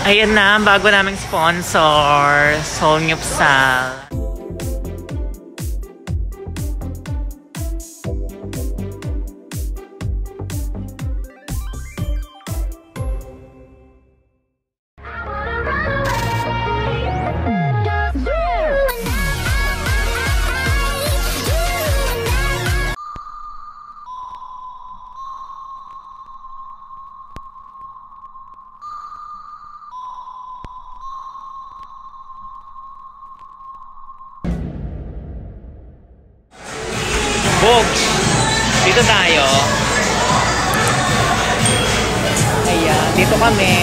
Ayan na, bago naming sponsor, Seoul Nyupsal. Bogs! Dito tayo. Ayan, dito kami.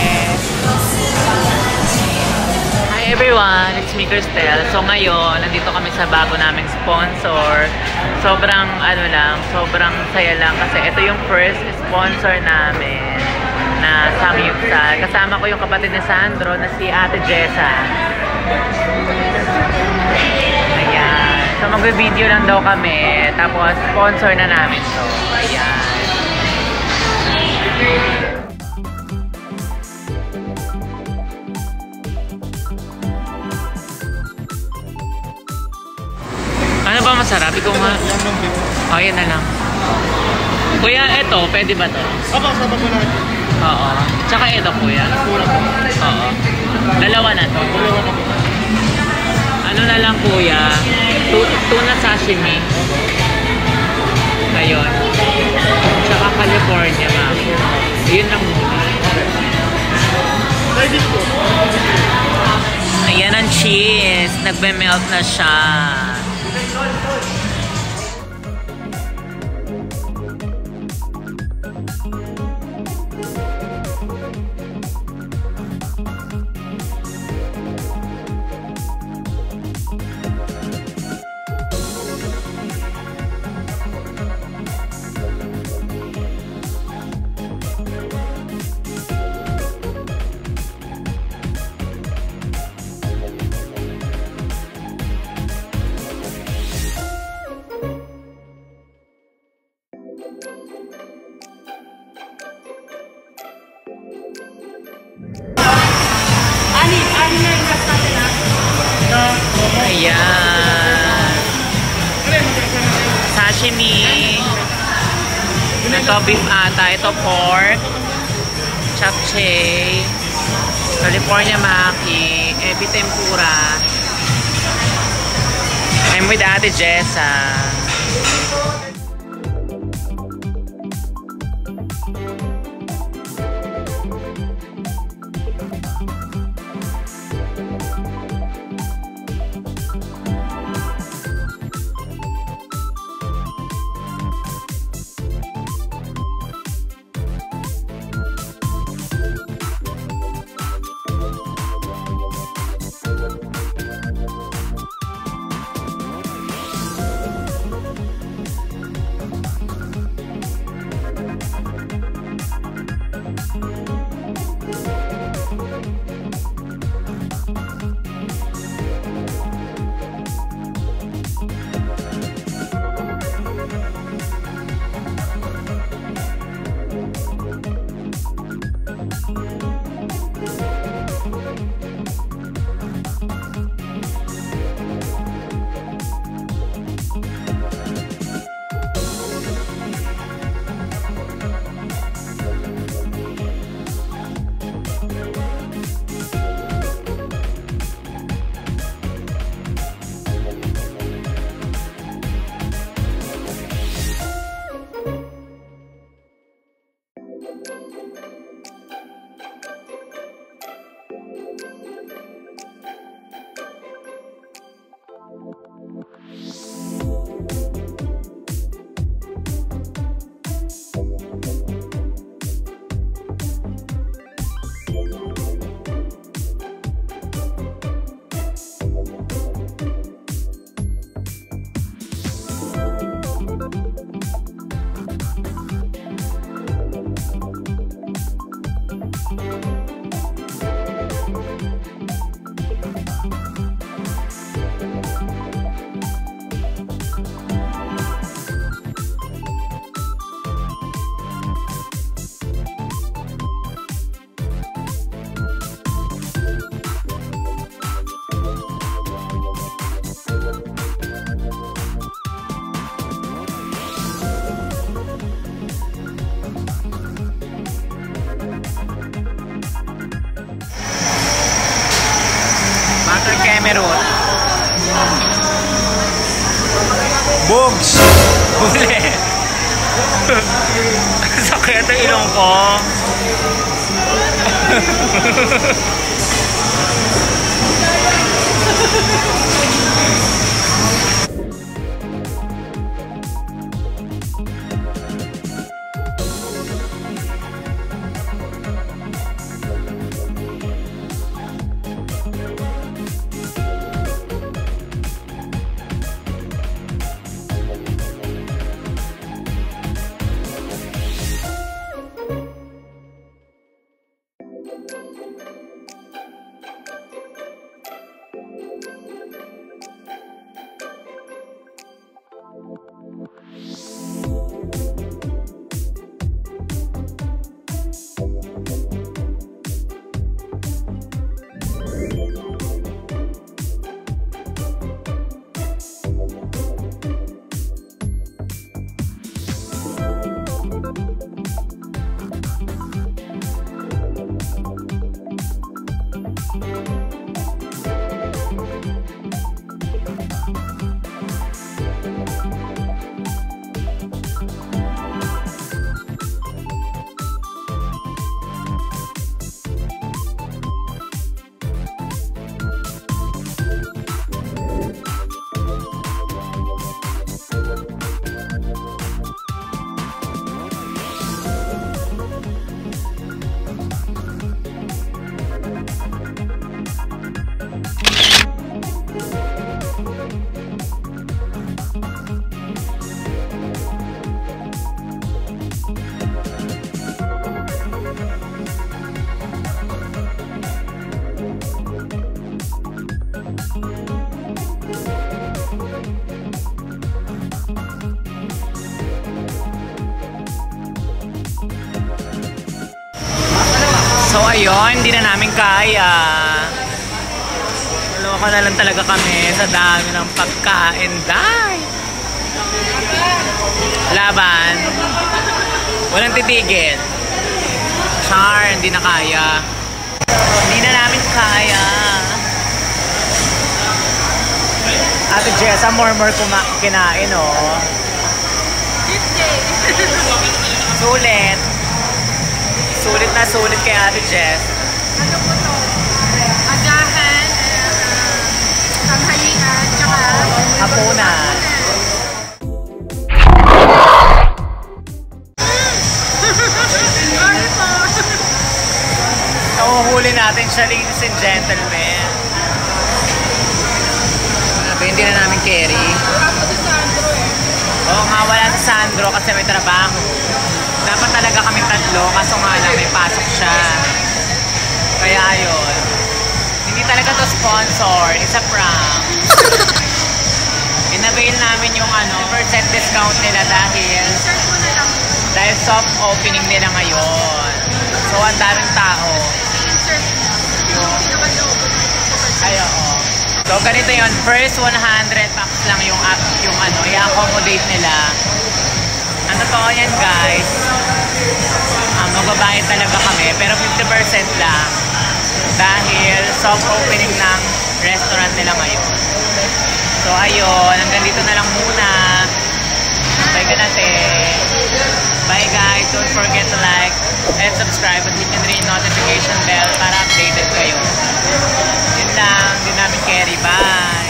Hi everyone! It's me, Cristel. So ngayon, nandito kami sa bago naming sponsor. Sobrang sobrang saya lang kasi ito yung first sponsor namin na Samyupsal. Kasama ko yung kapatid ni Sandro na si Ate Jessa. Ayan. So magbe-video lang daw kami. Tapos sponsor na namin to. Ayan. Ano ba masarap? Ikaw nga. Oh, yan na lang. Kuya, eto, pwede ba to? Opo, sama mo lang. Oo. Tsaka eto, kuya. Oo. Dalawa na to. Ano na lang, kuya? Tuna sashimi. Ngayon. Tsaka California, ma'am. Yun lang muna. Ayan ang cheese. Nagbe-melt na siya. Ayan. Sashimi. Ito beef ata. Ito pork. Japchae. California maki. Ebi tempura. I'm with Ate Jessa. Emerald. Bugs! Huli! Sakit ang ilong ko. So ayun, hindi na namin kaya. Naloka na lang talaga kami sa dami ng pagkain. Dahil laban. Walang titigil. Char, hindi na kaya. Hindi na namin kaya. Ate Jessa, more kinain, oh. Sulit. Sulit na sulit kay Ate Jess. Ano po to? Agahan, tanghalian, tsaka hapunan. Nahuhuli natin siya, ladies and gentlemen. Hindi na namin carry. Oo nga, wala si Sandro kasi may trabaho. Dapat talaga kami tatlo, kaso nga lang may pasok siya. Kaya ayun. Hindi talaga to sponsor, it's a prank. Inavail namin yung percent discount nila dahil soft opening nila ngayon. So ang daming tao. Ay, oo. So ganito yun, first 100 packs lang yung i-accommodate nila. Ano to yan guys? Magbabayad talaga kami pero 50% lang dahil soft opening ng restaurant nila ngayon. So ayun, hanggang dito na lang muna. Bye ka natin. Bye guys, don't forget to like and subscribe at hit nyo rin yung notification bell para updated kayo. Yun lang, din namin carry. Bye!